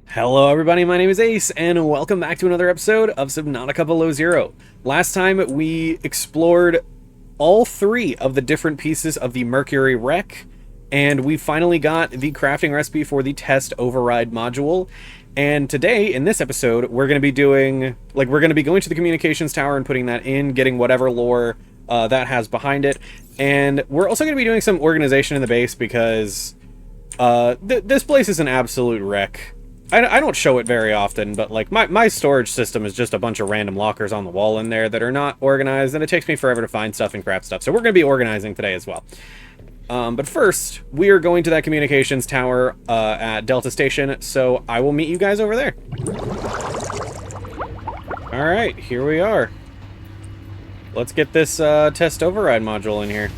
Hello everybody, my name is Ace, and welcome back to another episode of Subnautica Below Zero. Last time we explored all three of the different pieces of the Mercury wreck, and we finally got the crafting recipe for the test override module. And today, in this episode, we're going to be going to the communications tower and putting that in, getting whatever lore that has behind it. And we're also going to be doing some organization in the base because this place is an absolute wreck. I don't show it very often, but like my storage system is just a bunch of random lockers on the wall in there that are not organized, and it takes me forever to find stuff and craft stuff. So we're going to be organizing today as well. But first, we are going to that communications tower at Delta Station, so I will meet you guys over there. Alright, here we are. Let's get this test override module in here.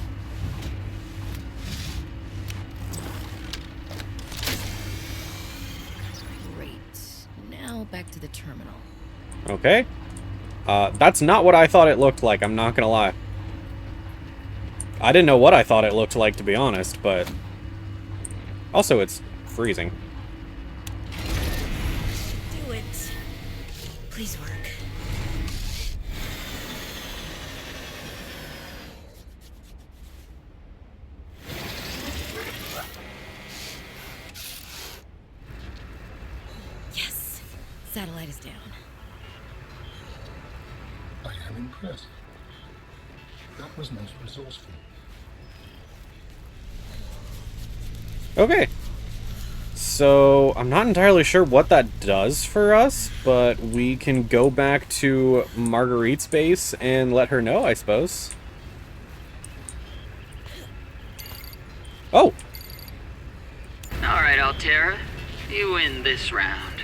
Back to the terminal. Okay. That's not what I thought it looked like, I'm not gonna lie. I didn't know what I thought it looked like, to be honest, but... Also, it's freezing. Do it. Please work. Satellite is down. I am impressed. That was most resourceful. Okay. So, I'm not entirely sure what that does for us, but we can go back to Marguerite's base and let her know, I suppose. Oh! Alright, Altera. You win this round.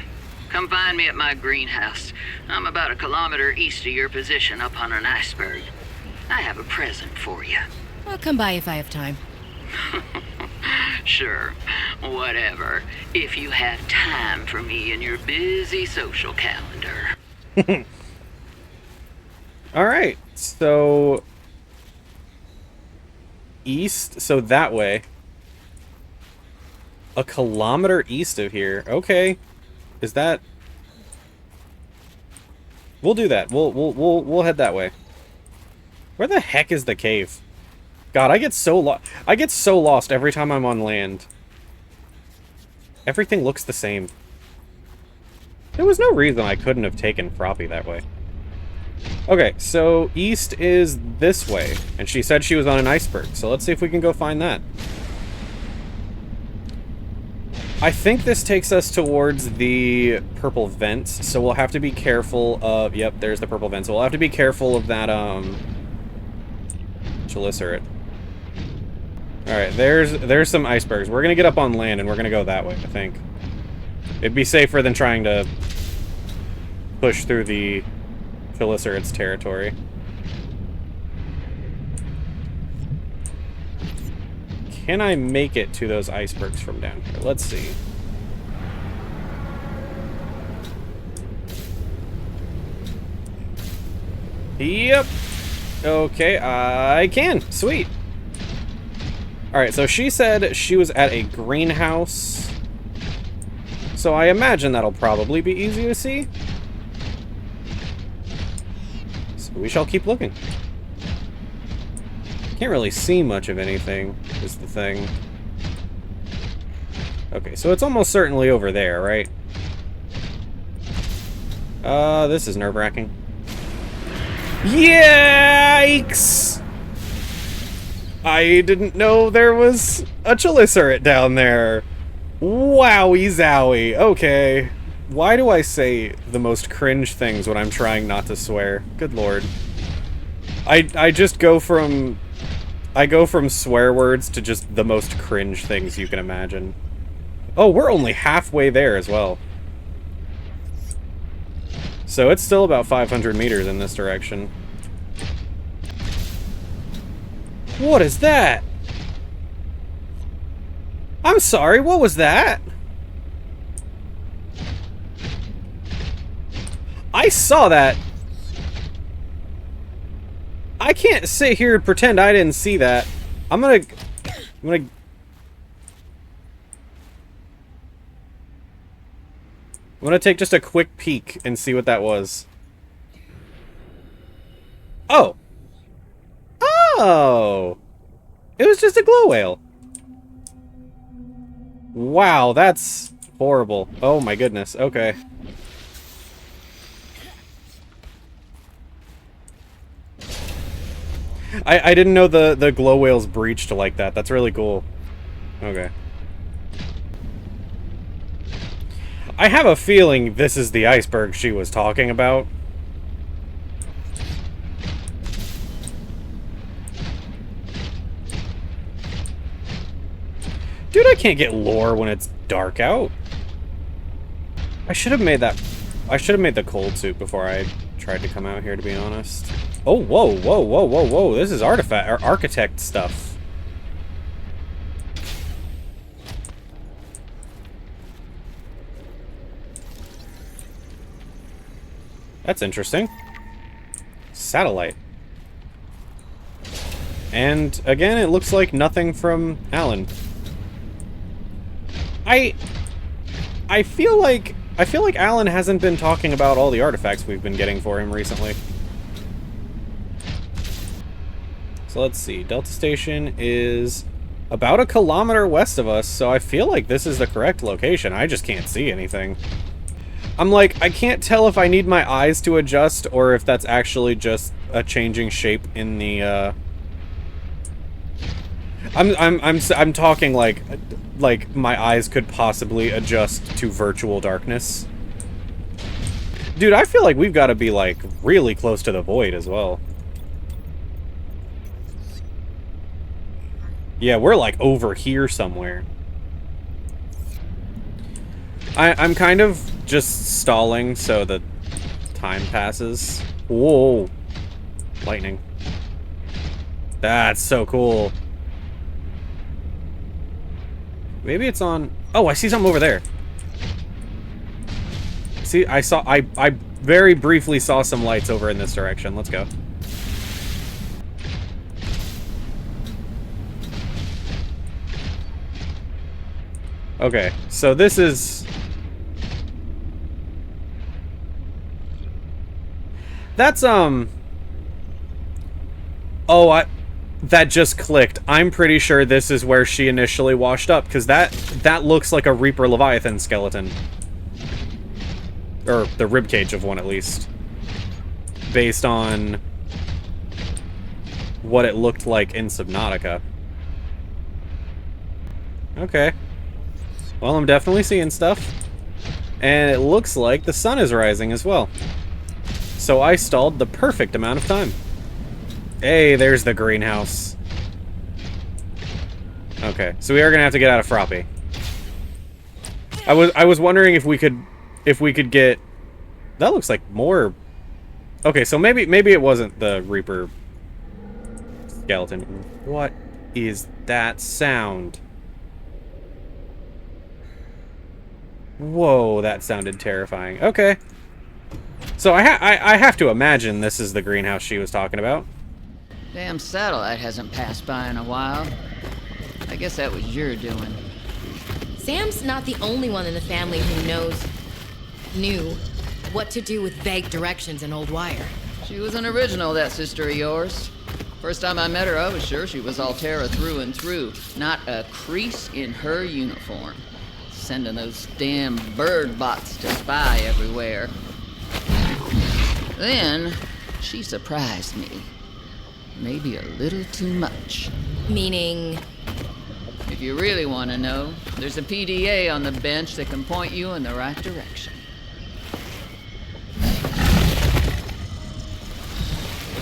Come find me at my greenhouse. I'm about a kilometer east of your position up on an iceberg. I have a present for you. I'll come by if I have time. Sure, whatever. If you have time for me in your busy social calendar. Alright, so... East, so that way. A kilometer east of here. Okay. Is that... We'll do that. We'll head that way. Where the heck is the cave? God, I get so lost every time I'm on land. Everything looks the same. There was no reason I couldn't have taken Froppy that way. Okay, so east is this way, and she said she was on an iceberg, so let's see if we can go find that. I think this takes us towards the purple vents, so we'll have to be careful of... Yep, there's the purple vents. So we'll have to be careful of that, Chelicerate. Alright, there's some icebergs. We're gonna get up on land, and we're gonna go that way, I think. It'd be safer than trying to push through the Chelicerate's territory. Can I make it to those icebergs from down here? Let's see. Yep. Okay, I can. Sweet. Alright, so she said she was at a greenhouse. So I imagine that'll probably be easy to see. So we shall keep looking. Can't really see much of anything, is the thing. Okay, so it's almost certainly over there, right? This is nerve-wracking. Yikes! I didn't know there was a Chelicerate down there. Wowie zowie. Okay. Why do I say the most cringe things when I'm trying not to swear? Good lord. I just go from... I go from swear words to just the most cringe things you can imagine. Oh, we're only halfway there as well. So it's still about 500 meters in this direction. What is that? I'm sorry, what was that? I saw that. I can't sit here and pretend I didn't see that. I'm gonna I'm gonna take just a quick peek and see what that was. Oh! Oh! It was just a glow whale. Wow, that's horrible. Oh my goodness, okay. I didn't know the glow whales breached like that. That's really cool. Okay. I have a feeling this is the iceberg she was talking about. Dude, I can't get lore when it's dark out. I should have made that... I should have made the cold suit before I tried to come out here, to be honest. Oh, whoa, whoa, whoa, whoa, whoa. This is artifact or architect stuff. That's interesting. Satellite. And again, it looks like nothing from Alan. I feel like Alan hasn't been talking about all the artifacts we've been getting for him recently. So let's see. Delta Station is about 1 kilometer west of us, so I feel like this is the correct location. I just can't see anything. I'm like, I can't tell if I need my eyes to adjust or if that's actually just a changing shape in the I'm talking like my eyes could possibly adjust to virtual darkness. Dude, I feel like we've got to be like really close to the void as well. Yeah, we're like over here somewhere. I'm kind of just stalling so that time passes. Whoa. Lightning. That's so cool. Maybe it's on... Oh, I see something over there. See, I very briefly saw some lights over in this direction. Let's go. Okay, so this is... That's, Oh, that just clicked. I'm pretty sure this is where she initially washed up, because that looks like a Reaper Leviathan skeleton. Or the ribcage of one, at least. Based on what it looked like in Subnautica. Okay. Well, I'm definitely seeing stuff. And it looks like the sun is rising as well. So I stalled the perfect amount of time. Hey, there's the greenhouse. Okay, so we are gonna have to get out of Froppy. I was wondering if we could get... That looks like more... Okay, so maybe it wasn't the Reaper skeleton. What is that sound? Whoa, that sounded terrifying. Okay. So I have to imagine this is the greenhouse she was talking about. Damn satellite hasn't passed by in a while. I guess that was your doing. Sam's not the only one in the family who knew what to do with vague directions in old wire. She was an original, that sister of yours. First time I met her, I was sure she was Altera through and through. Not a crease in her uniform. Sending those damn bird bots to spy everywhere. Then, she surprised me. Maybe a little too much. Meaning? If you really want to know, there's a PDA on the bench that can point you in the right direction.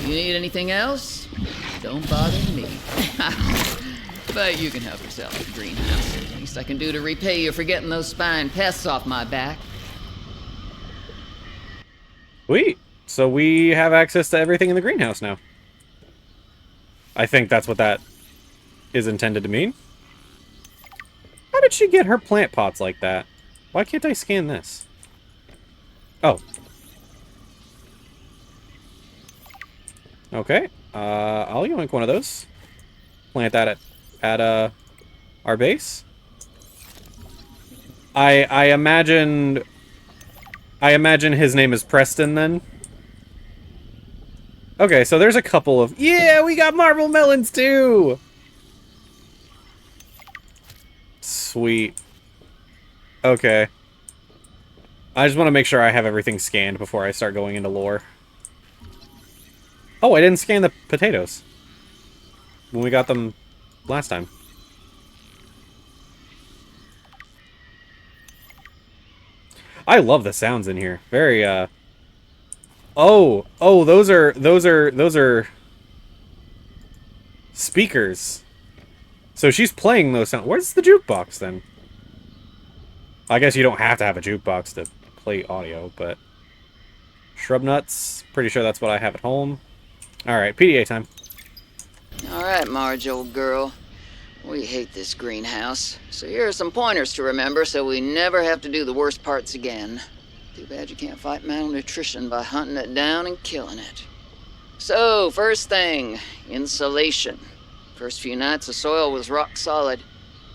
You need anything else? Don't bother me. But you can help yourself at the greenhouse. At least I can do to repay you for getting those spine pests off my back. Sweet. So we have access to everything in the greenhouse now. I think that's what that is intended to mean. How did she get her plant pots like that? Why can't I scan this? Oh. Okay. I'll yoink one of those. Plant that at our base. I imagined I imagine his name is Preston, then? Okay, so there's a couple of... Yeah, we got marble melons, too! Sweet. Okay. I just want to make sure I have everything scanned before I start going into lore. Oh, I didn't scan the potatoes when we got them last time. I love the sounds in here. Very, Oh, those are speakers. So she's playing those sounds. Where's the jukebox, then? I guess you don't have to have a jukebox to play audio, but... Shrub nuts. Pretty sure that's what I have at home. Alright, PDA time. Alright, Marge, old girl. We hate this greenhouse, so here are some pointers to remember so we never have to do the worst parts again. Too bad you can't fight malnutrition by hunting it down and killing it. So, first thing, insulation. First few nights the soil was rock solid.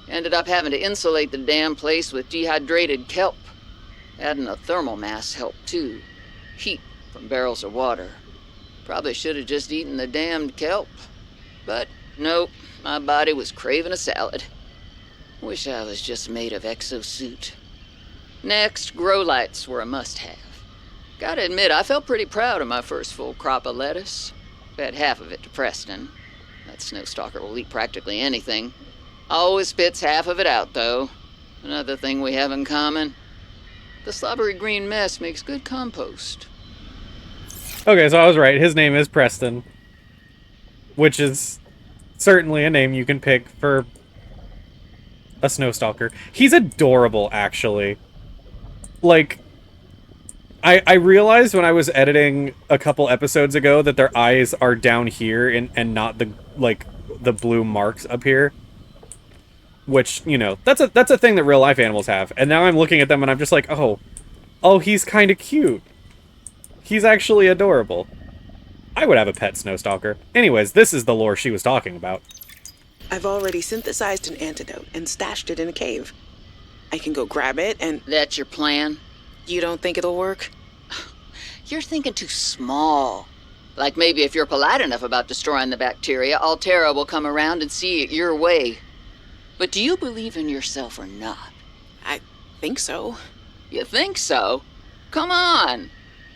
Ended up having to insulate the damn place with dehydrated kelp. Adding a thermal mass helped too. Heat from barrels of water. Probably should have just eaten the damned kelp. But nope, my body was craving a salad. Wish I was just made of exosuit. Next, grow lights were a must-have. Gotta admit, I felt pretty proud of my first full crop of lettuce. Fed half of it to Preston. That snowstalker will eat practically anything. Always spits half of it out, though. Another thing we have in common. The slobbery green mess makes good compost. Okay, so I was right. His name is Preston. Which is certainly a name you can pick for a snowstalker. He's adorable, actually. Like, I realized when I was editing a couple episodes ago that their eyes are down here and not the, like, the blue marks up here. Which, you know, that's a thing that real life animals have. And now I'm looking at them and I'm just like, oh, he's kind of cute. He's actually adorable. I would have a pet snowstalker. Anyways, this is the lore she was talking about. I've already synthesized an antidote and stashed it in a cave. I can go grab it and... That's your plan? You don't think it'll work? You're thinking too small. Like maybe if you're polite enough about destroying the bacteria, Alterra will come around and see it your way. But do you believe in yourself or not? I think so. You think so? Come on.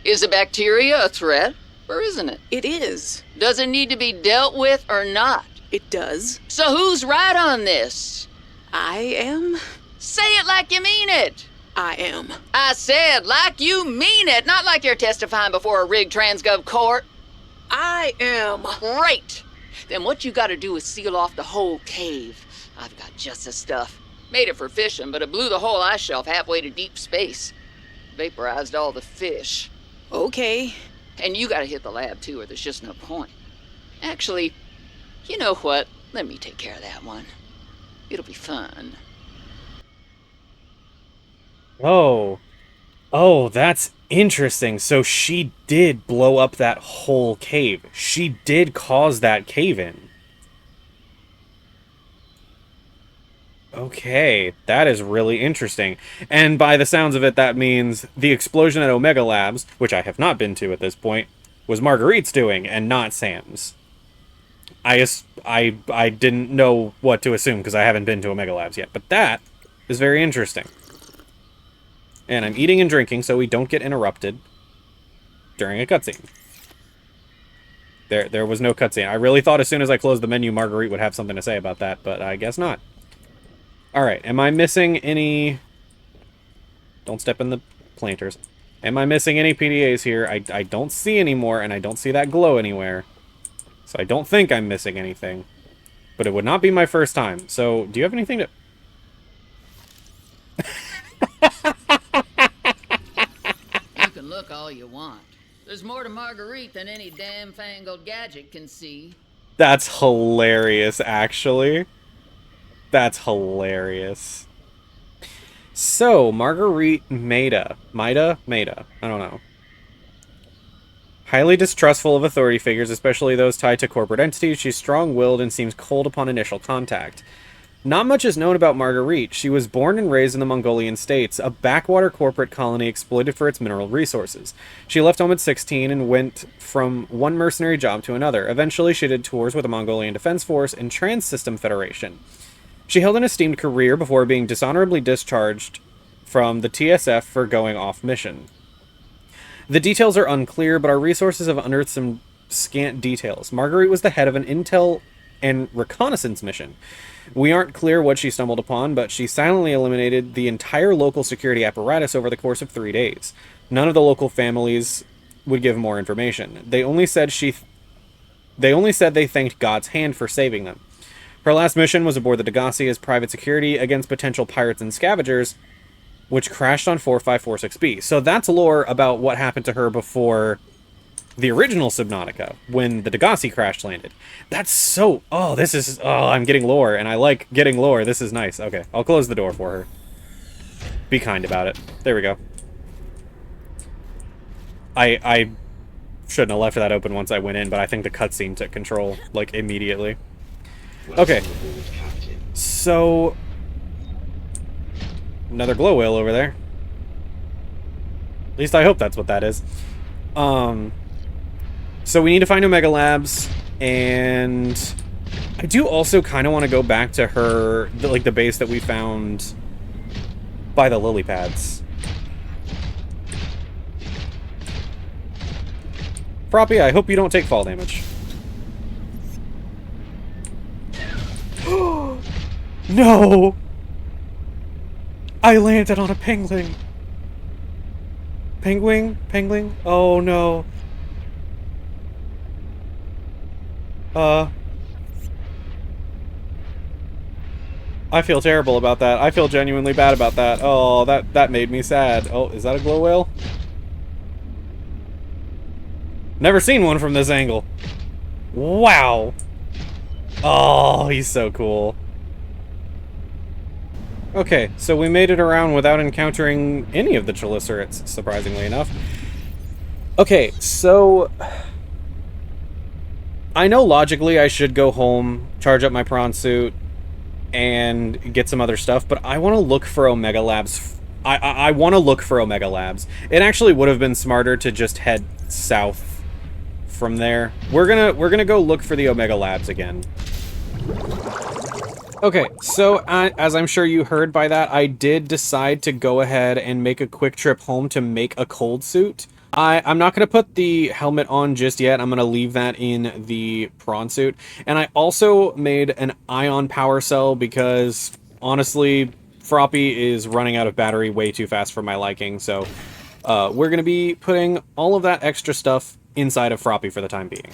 Is the bacteria a threat, or isn't it? It is. Does it need to be dealt with or not? It does. So who's right on this? I am. Say it like you mean it. I am. I said like you mean it, not like you're testifying before a rigged transgov court. I am. Great. Then what you gotta do is seal off the whole cave. I've got just the stuff. Made it for fishing, but it blew the whole ice shelf halfway to deep space. Vaporized all the fish. Okay. And you gotta hit the lab too, or there's just no point. Actually, you know what? Let me take care of that one. It'll be fun. Oh, that's interesting. So she did blow up that whole cave. She did cause that cave-in. Okay, that is really interesting. And by the sounds of it, that means the explosion at Omega Labs, which I have not been to at this point, was Marguerite's doing and not Sam's. I didn't know what to assume because I haven't been to Omega Labs yet, but that is very interesting. And I'm eating and drinking so we don't get interrupted during a cutscene. There was no cutscene. I really thought as soon as I closed the menu, Marguerite would have something to say about that, but I guess not. Alright, am I missing any... Don't step in the planters. Am I missing any PDAs here? I don't see any more, and I don't see that glow anywhere. So I don't think I'm missing anything. But it would not be my first time. So, do you have anything to... You can look all you want. There's more to Marguerite than any damn fangled gadget can see. That's hilarious, actually. That's hilarious. So, Marguerite Maida. Maida? I don't know. Highly distrustful of authority figures, especially those tied to corporate entities. She's strong-willed and seems cold upon initial contact. Not much is known about Marguerite. She was born and raised in the Mongolian states, a backwater corporate colony exploited for its mineral resources. She left home at 16 and went from one mercenary job to another. Eventually, she did tours with the Mongolian Defense Force and Trans-System Federation. She held an esteemed career before being dishonorably discharged from the TSF for going off mission. The details are unclear, but our resources have unearthed some scant details. Marguerite was the head of an intel and reconnaissance mission. We aren't clear what she stumbled upon, but she silently eliminated the entire local security apparatus over the course of 3 days. None of the local families would give more information. They only said they thanked God's hand for saving them. Her last mission was aboard the Degassi as private security against potential pirates and scavengers, which crashed on 4546B. So that's lore about what happened to her before the original Subnautica, when the Degassi crash landed. That's so... Oh, this is... Oh, I'm getting lore, and I like getting lore. This is nice. Okay, I'll close the door for her. Be kind about it. There we go. I shouldn't have left that open once I went in, but I think the cutscene took control, like, immediately. Okay. So... Another glow whale over there. At least I hope that's what that is. So we need to find Omega Labs, and I do also kind of want to go back to her, the base that we found by the lily pads. Froppy, I hope you don't take fall damage. No! I landed on a penguin. Penguin? Penguin? Oh no. I feel terrible about that. I feel genuinely bad about that. Oh, that made me sad. Oh, is that a glow whale? Never seen one from this angle. Wow. Oh, he's so cool. Okay, so we made it around without encountering any of the chelicerates, surprisingly enough. Okay, so... I know logically I should go home, charge up my prawn suit, and get some other stuff, but I want to look for Omega Labs. I want to look for Omega Labs. It actually would have been smarter to just head south from there. We're gonna go look for the Omega Labs again. Okay, so as I'm sure you heard by that, I did decide to go ahead and make a quick trip home to make a cold suit. I'm not going to put the helmet on just yet. I'm going to leave that in the prawn suit. And I also made an ion power cell because, honestly, Froppy is running out of battery way too fast for my liking. So we're going to be putting all of that extra stuff inside of Froppy for the time being.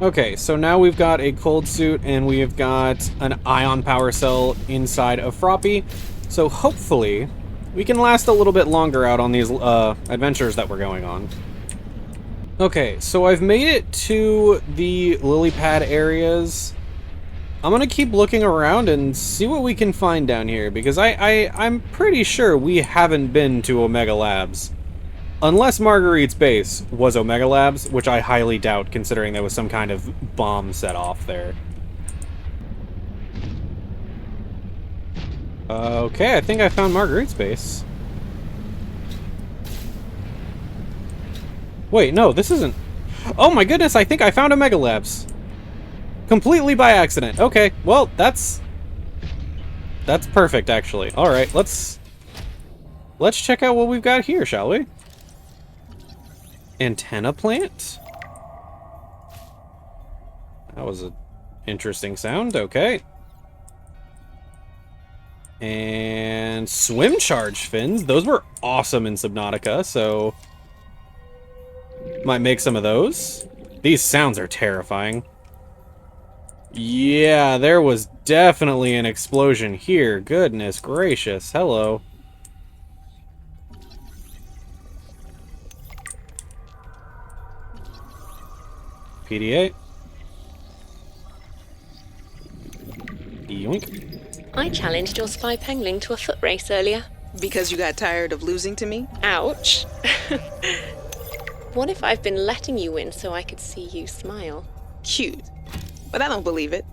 Okay, so now we've got a cold suit and we have got an ion power cell inside of Froppy. So hopefully we can last a little bit longer out on these adventures that we're going on. Okay, so I've made it to the lily pad areas. I'm gonna keep looking around and see what we can find down here, because I'm pretty sure we haven't been to Omega Labs. Unless Marguerite's base was Omega Labs, which I highly doubt, considering there was some kind of bomb set off there. Okay, I think I found Marguerite's base. Wait, no, this isn't... Oh my goodness, I think I found Omega Labs. Completely by accident. Okay, well, that's perfect, actually. Alright, let's check out what we've got here, shall we? Antenna plant? That was an interesting sound, okay. And swim charge fins. Those were awesome in Subnautica, so might make some of those. These sounds are terrifying. Yeah, there was definitely an explosion here. Goodness gracious. Hello. PDA. Yoink. I challenged your spy pengling to a foot race earlier. Because you got tired of losing to me? Ouch. What if I've been letting you win so I could see you smile? Cute. But I don't believe it.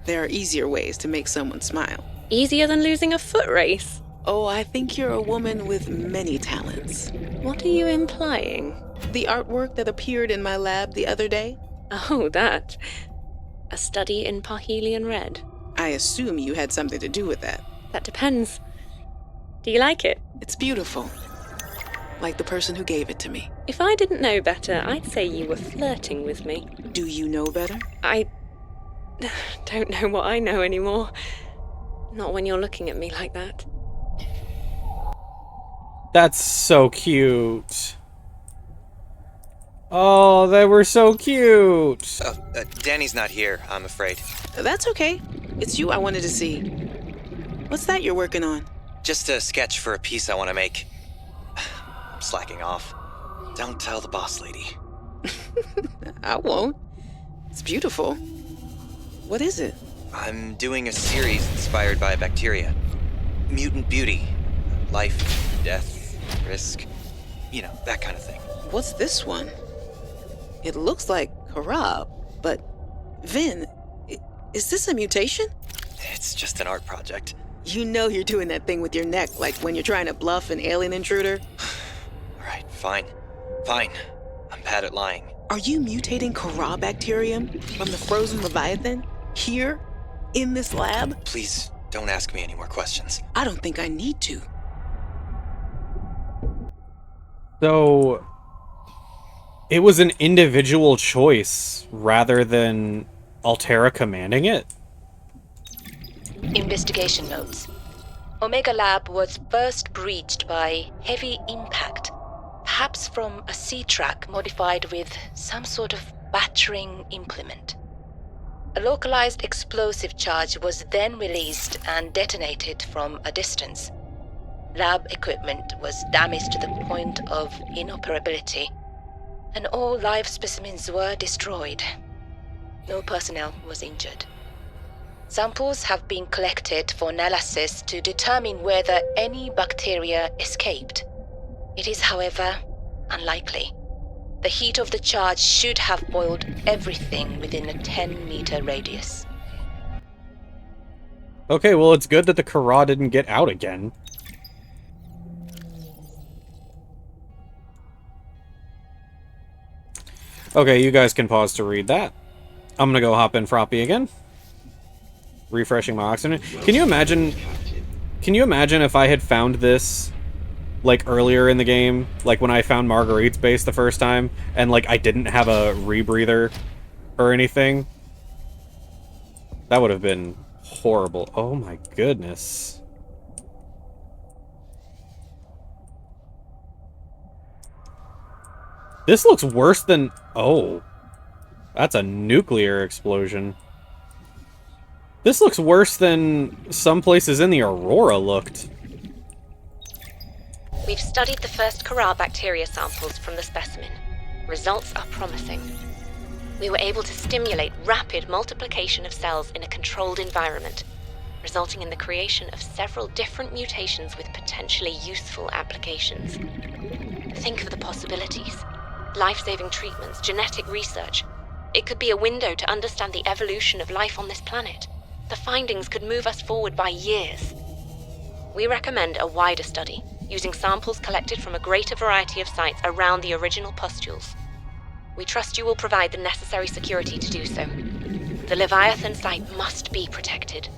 There are easier ways to make someone smile. Easier than losing a foot race. Oh, I think you're a woman with many talents. What are you implying? The artwork that appeared in my lab the other day? Oh, that. A study in Parhelion Red. I assume you had something to do with that. That depends. Do you like it? It's beautiful. Like the person who gave it to me. If I didn't know better, I'd say you were flirting with me. Do you know better? I don't know what I know anymore. Not when you're looking at me like that. That's so cute. Oh, they were so cute. Danny's not here, I'm afraid. That's okay. It's you I wanted to see. What's that you're working on? Just a sketch for a piece I want to make. I'm slacking off. Don't tell the boss lady. I won't. It's beautiful. What is it? I'm doing a series inspired by bacteria. Mutant beauty. Life, death, risk. You know, that kind of thing. What's this one? It looks like Karab, but... Vin, is this a mutation? It's just an art project. You know you're doing that thing with your neck, like when you're trying to bluff an alien intruder. Alright, fine. Fine. I'm bad at lying. Are you mutating Karab bacterium from the frozen Leviathan? Here? In this lab? Please, don't ask me any more questions. I don't think I need to. So, it was an individual choice rather than Altera commanding it? Investigation notes. Omega Lab was first breached by heavy impact, perhaps from a sea-track modified with some sort of battering implement. A localized explosive charge was then released and detonated from a distance. Lab equipment was damaged to the point of inoperability, and all live specimens were destroyed. No personnel was injured. Samples have been collected for analysis to determine whether any bacteria escaped. It is, however, unlikely. The heat of the charge should have boiled everything within a 10-meter radius. Okay, well, it's good that the Kara didn't get out again. Okay, you guys can pause to read that. I'm gonna go hop in Froppy again. Refreshing my oxygen. Can you imagine if I had found this, like, earlier in the game? Like, when I found Marguerite's base the first time, and, like, I didn't have a rebreather or anything? That would have been horrible. Oh my goodness. This looks worse than... Oh. That's a nuclear explosion. This looks worse than some places in the Aurora looked. We've studied the first Kara bacteria samples from the specimen. Results are promising. We were able to stimulate rapid multiplication of cells in a controlled environment, resulting in the creation of several different mutations with potentially useful applications. Think of the possibilities. Life-saving treatments, genetic research. It could be a window to understand the evolution of life on this planet. The findings could move us forward by years. We recommend a wider study, using samples collected from a greater variety of sites around the original pustules. We trust you will provide the necessary security to do so. The Leviathan site must be protected.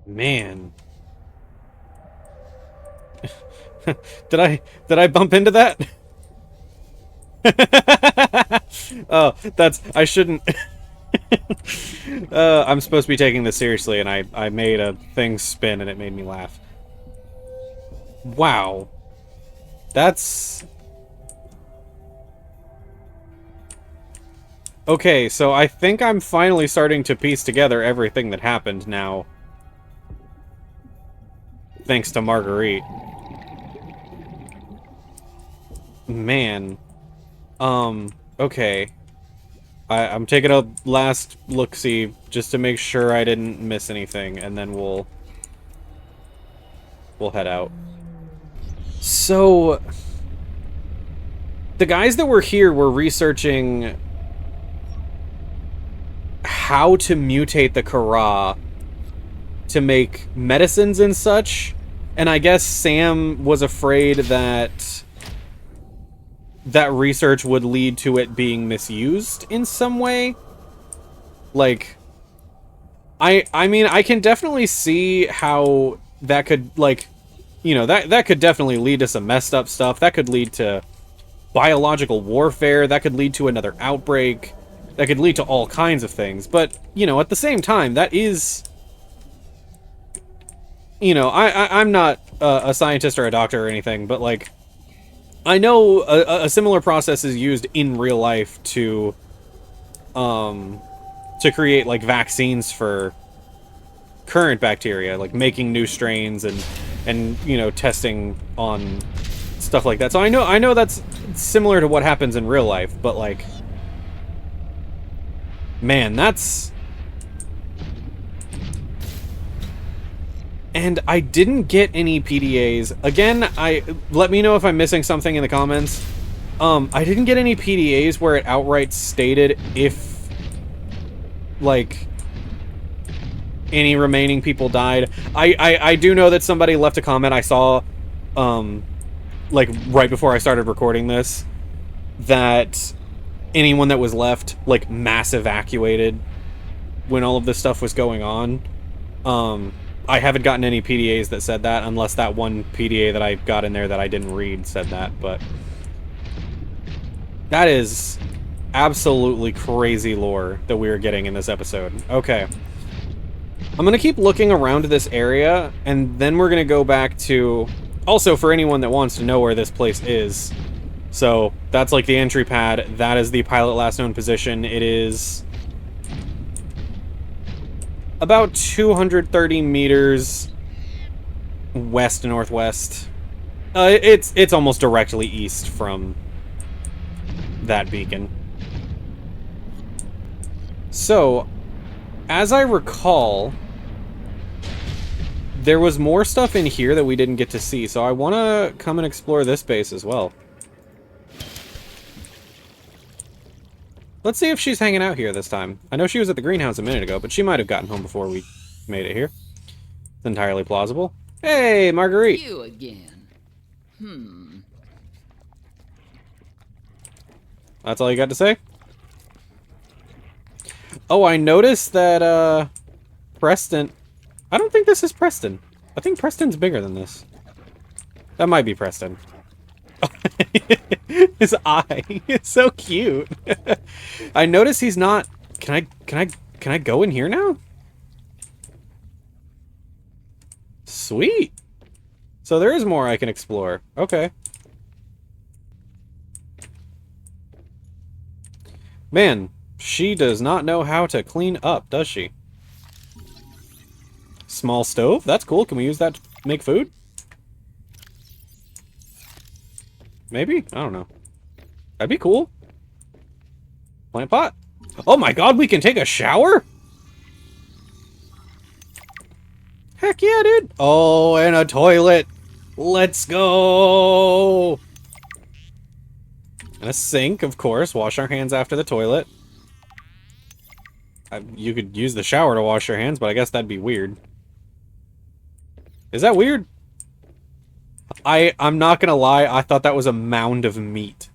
Man. Did I bump into that? Oh, I shouldn't. I'm supposed to be taking this seriously, and I made a thing spin, and it made me laugh. Wow. That's... Okay, so I think I'm finally starting to piece together everything that happened now. Thanks to Marguerite. Man. Okay. I'm taking a last look-see just to make sure I didn't miss anything, and then we'll head out. So, the guys that were here were researching how to mutate the Kara to make medicines and such. And I guess Sam was afraid that that research would lead to it being misused in some way. Like, I mean, I can definitely see how that could, like, you know, that could definitely lead to some messed up stuff. That could lead to biological warfare. That could lead to another outbreak. That could lead to all kinds of things. But, you know, at the same time, that is... You know, I'm not a scientist or a doctor or anything, but, like, I know a similar process is used in real life to create, like, vaccines for current bacteria, like making new strains and you know, testing on stuff like that. So I know that's similar to what happens in real life, but, like, man, that's... And I didn't get any PDAs. Again, let me know if I'm missing something in the comments. I didn't get any PDAs where it outright stated if, like, any remaining people died. I do know that somebody left a comment I saw, like, right before I started recording this, that anyone that was left, like, mass evacuated when all of this stuff was going on. I haven't gotten any PDAs that said that, unless that one PDA that I got in there that I didn't read said that, but... That is absolutely crazy lore that we are getting in this episode. Okay. I'm gonna keep looking around this area, and then we're gonna go back to... Also, for anyone that wants to know where this place is, so that's like the entry pad. That is the pilot last known position. It is about 230 meters west-northwest. It's almost directly east from that beacon. So, as I recall, there was more stuff in here that we didn't get to see, so I want to come and explore this base as well. Let's see if she's hanging out here this time. I know she was at the greenhouse a minute ago, but she might have gotten home before we made it here. It's entirely plausible. Hey, Marguerite! You again. That's all you got to say? Oh, I noticed that, Preston... I don't think this is Preston. I think Preston's bigger than this. That might be Preston. His eye is so cute. I notice he's not... Can I go in here now? Sweet. So there is more I can explore. Okay. Man, she does not know how to clean up, does she? Small stove? That's cool. Can we use that to make food? Maybe? I don't know. That'd be cool. Plant pot. Oh my god, we can take a shower? Heck yeah, dude. Oh, and a toilet. Let's go. And a sink, of course. Wash our hands after the toilet. You could use the shower to wash your hands, but I guess that'd be weird. Is that weird? I'm not gonna lie, I thought that was a mound of meat.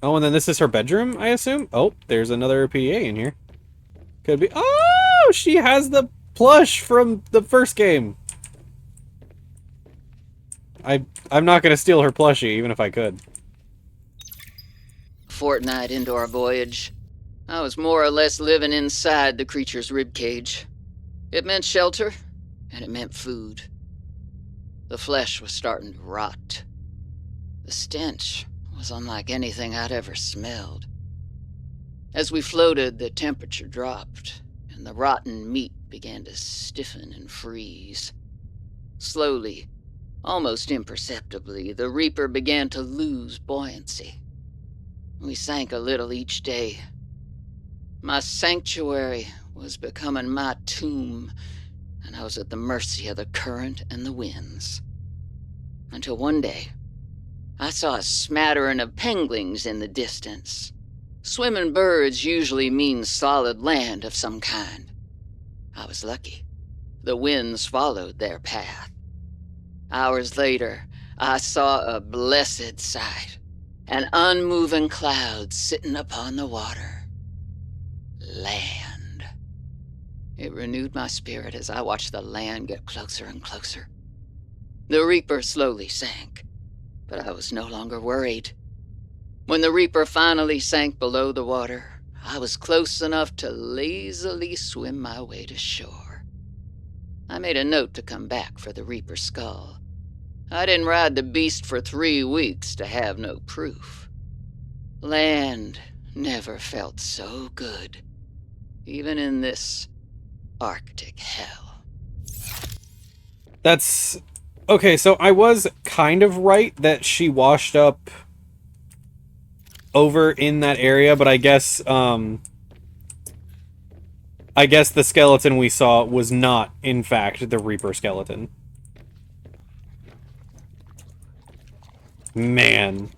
Oh, and then this is her bedroom, I assume? Oh, there's another PDA in here. Could be... Oh! She has the plush from the first game. I'm not gonna steal her plushie, even if I could. Fortnight into our voyage, I was more or less living inside the creature's ribcage. It meant shelter, and it meant food. The flesh was starting to rot. The stench was unlike anything I'd ever smelled. As we floated, the temperature dropped, and the rotten meat began to stiffen and freeze. Slowly, almost imperceptibly, the Reaper began to lose buoyancy. We sank a little each day. My sanctuary was becoming my tomb, and I was at the mercy of the current and the winds. Until one day, I saw a smattering of penguins in the distance. Swimming birds usually mean solid land of some kind. I was lucky. The winds followed their path. Hours later, I saw a blessed sight. An unmoving cloud sitting upon the water. Land. It renewed my spirit as I watched the land get closer and closer. The Reaper slowly sank, but I was no longer worried. When the Reaper finally sank below the water, I was close enough to lazily swim my way to shore. I made a note to come back for the Reaper's skull. I didn't ride the beast for 3 weeks to have no proof. Land never felt so good, even in this Arctic hell. That's... Okay, so I was kind of right that she washed up over in that area, but I guess the skeleton we saw was not, in fact, the Reaper skeleton. Man.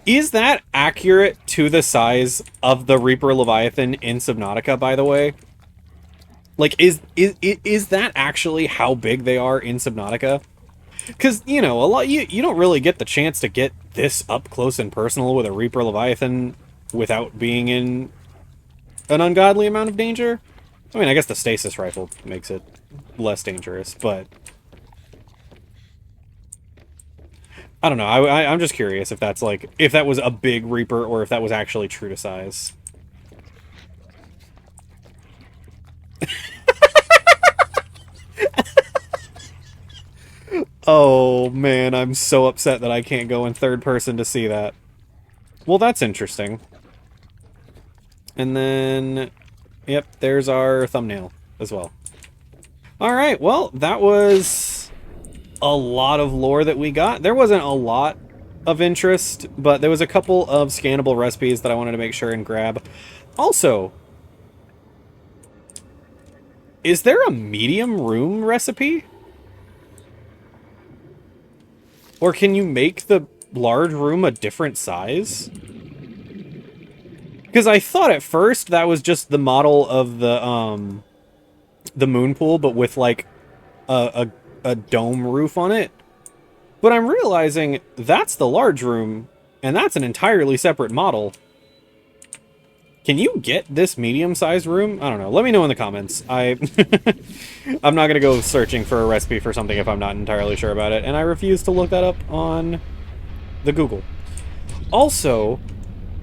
Is that accurate to the size of the Reaper Leviathan in Subnautica, by the way? Like, is that actually how big they are in Subnautica? Because, you know, you don't really get the chance to get this up close and personal with a Reaper Leviathan without being in an ungodly amount of danger. I mean, I guess the stasis rifle makes it less dangerous, but... I don't know, I'm just curious if that's like, if that was a big Reaper or if that was actually true to size. Oh man, I'm so upset that I can't go in third person to see that. Well, that's interesting. And then, yep, there's our thumbnail as well. Alright, well, that was a lot of lore that we got. There wasn't a lot of interest, but there was a couple of scannable recipes that I wanted to make sure and grab. Also, is there a medium room recipe? Or can you make the large room a different size? Because I thought at first that was just the model of the moon pool, but with like a dome roof on it. But I'm realizing that's the large room, and that's an entirely separate model. Can you get this medium-sized room? I don't know. Let me know in the comments. I'm not going to go searching for a recipe for something if I'm not entirely sure about it, and I refuse to look that up on the Google. Also,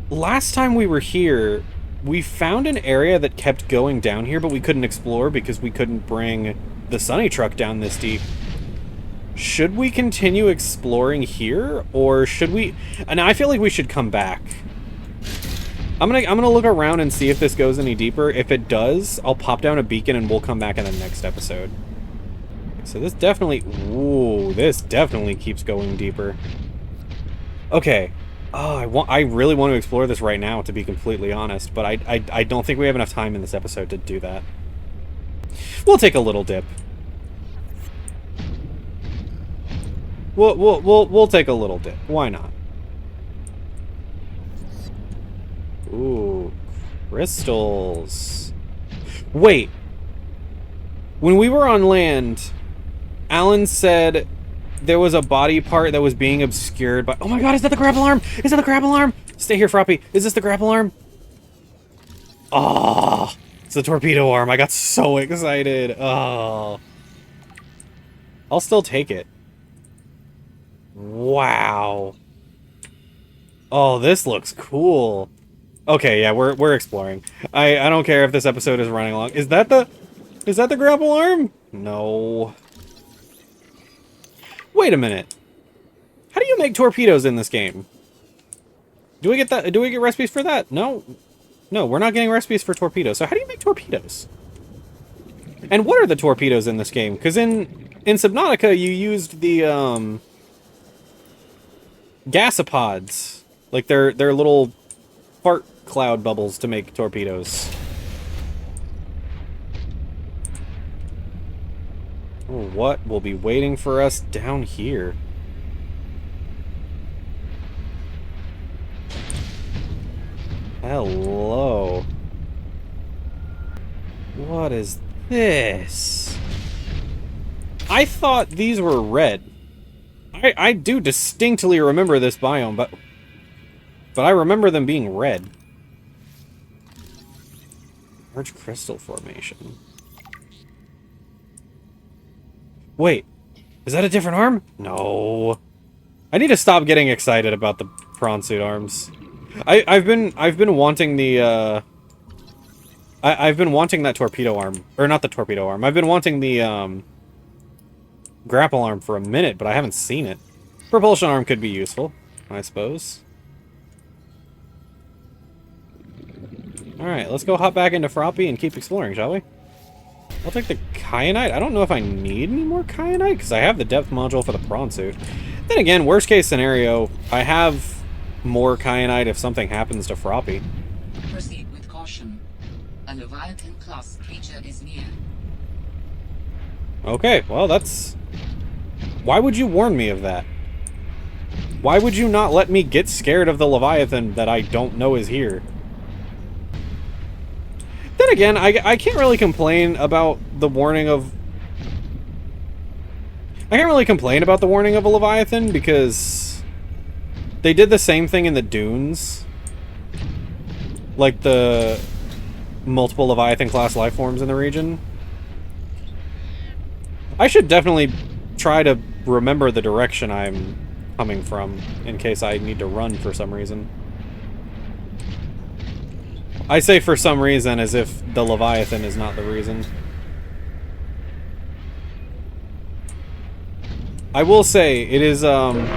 last time we were here, we found an area that kept going down here, but we couldn't explore because we couldn't bring the Sunny truck down this deep. Should we continue exploring here, or should we... And I feel like we should come back. I'm gonna look around and see if this goes any deeper. If it does, I'll pop down a beacon and we'll come back in the next episode. So this definitely... Ooh, this definitely keeps going deeper. Okay. Oh, I really want to explore this right now, to be completely honest, but I don't think we have enough time in this episode to do that. We'll take a little dip. We'll take a little dip. Why not? Ooh, crystals. Wait. When we were on land, Alan said there was a body part that was being obscured by... Oh my god, is that the grapple arm? Is that the grapple arm? Stay here, Froppy. Is this the grapple arm? Oh, it's the torpedo arm. I got so excited. Oh. I'll still take it. Wow. Oh, this looks cool. Okay, yeah, we're exploring. I don't care if this episode is running long. Is that the grapple arm? No. Wait a minute. How do you make torpedoes in this game? Do we get that? Do we get recipes for that? No. No, we're not getting recipes for torpedoes. So how do you make torpedoes? And what are the torpedoes in this game? Because in Subnautica, you used the gasopods, like their little fart cloud bubbles to make torpedoes. What will be waiting for us down here? Hello. What is this? I thought these were red. I do distinctly remember this biome, but I remember them being red. Large crystal formation. Wait, is that a different arm? No. I need to stop getting excited about the prawn suit arms. I've been wanting the I've been wanting that torpedo arm, or not the torpedo arm. I've been wanting the grapple arm for a minute, but I haven't seen it. Propulsion arm could be useful, I suppose. Alright, let's go hop back into Froppy and keep exploring, shall we? I'll take the kyanite. I don't know if I need any more kyanite, because I have the depth module for the prawn suit. Then again, worst case scenario, I have more kyanite if something happens to Froppy. Proceed with caution. A Leviathan-class creature is near. Okay, well that's... Why would you warn me of that? Why would you not let me get scared of the Leviathan that I don't know is here? Then again, I can't really complain about the warning of... I can't really complain about the warning of a Leviathan, because they did the same thing in the dunes. Like the multiple Leviathan-class life forms in the region. I should definitely try to remember the direction I'm coming from, in case I need to run for some reason. I say for some reason as if the Leviathan is not the reason. I will say, it is, Oh my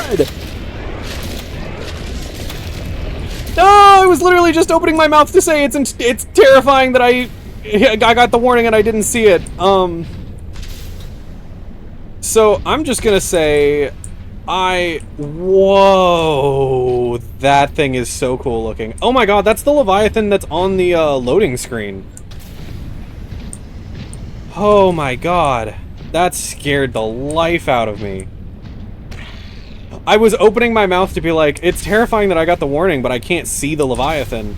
God! No, I was literally just opening my mouth to say it's terrifying that I got the warning and I didn't see it. So I'm just gonna say, whoa, that thing is so cool looking. Oh my God, that's the Leviathan that's on the loading screen. Oh my God, that scared the life out of me. I was opening my mouth to be like, it's terrifying that I got the warning, but I can't see the Leviathan.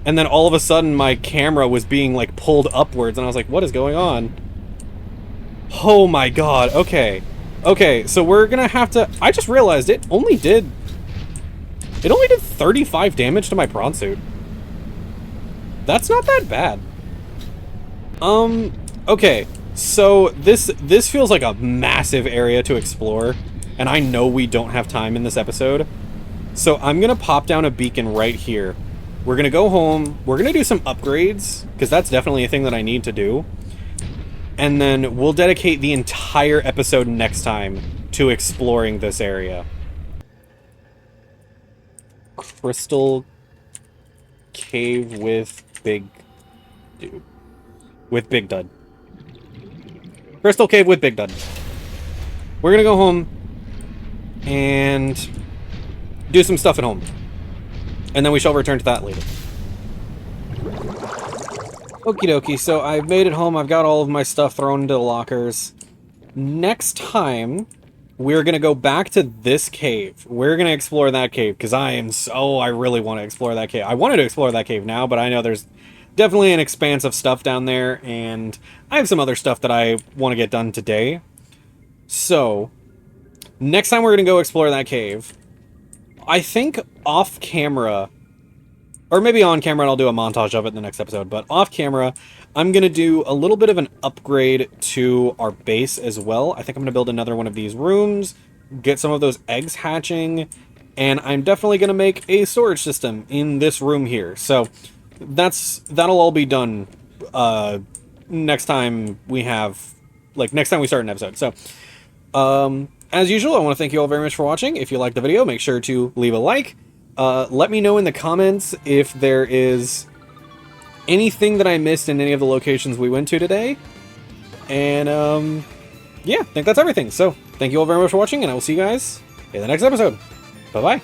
And then all of a sudden my camera was being like pulled upwards and I was like, what is going on? Oh my God, okay. Okay, so we're gonna have to... I just realized it only did 35 damage to my prawn suit. That's not that bad. Okay, so this feels like a massive area to explore, and I know we don't have time in this episode. So I'm gonna pop down a beacon right here. We're gonna go home, we're gonna do some upgrades, because that's definitely a thing that I need to do. And then we'll dedicate the entire episode next time to exploring this area. Crystal cave with big dude. With Big Dud. Crystal cave with Big Dud. We're gonna go home and do some stuff at home. And then we shall return to that later. Okie dokie, so I've made it home, I've got all of my stuff thrown into the lockers. Next time, we're gonna go back to this cave. We're gonna explore that cave, because I really want to explore that cave. I wanted to explore that cave now, but I know there's definitely an expanse of stuff down there, and I have some other stuff that I want to get done today. So, next time we're gonna go explore that cave. I think off camera... Or maybe on camera and I'll do a montage of it in the next episode. But off camera, I'm going to do a little bit of an upgrade to our base as well. I think I'm going to build another one of these rooms, get some of those eggs hatching, and I'm definitely going to make a storage system in this room here. So that'll all be done next time we have... Like, next time we start an episode. So, as usual, I want to thank you all very much for watching. If you liked the video, make sure to leave a like. Let me know in the comments if there is anything that I missed in any of the locations we went to today. And, yeah, I think that's everything. So, thank you all very much for watching, and I will see you guys in the next episode. Bye-bye.